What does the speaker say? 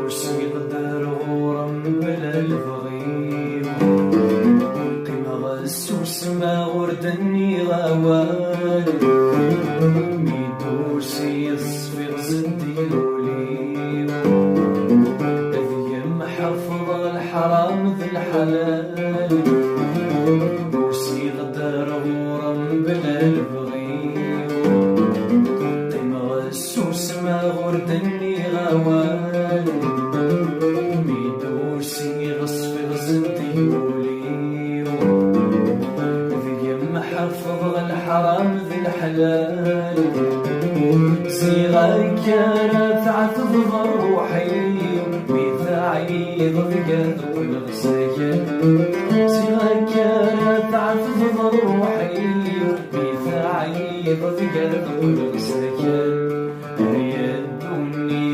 وسيد غورم بلا البغيب قيمة غسوس ما غردني غوال ميدوسي يصفي غزدي وليب أذي محفظ الحرام ذي الحلال وسيد غورم بلا البغيب قيمة غسوس ما غردني غوال ميدوسي غصفي غزدي وليب ذي محفظ الحرام ذي الحلال صيغة كانت عتض روحي ويثعيض ذقاد والغسيل صيغة كانت عتض روحي ويثعيض ذقاد والغسيل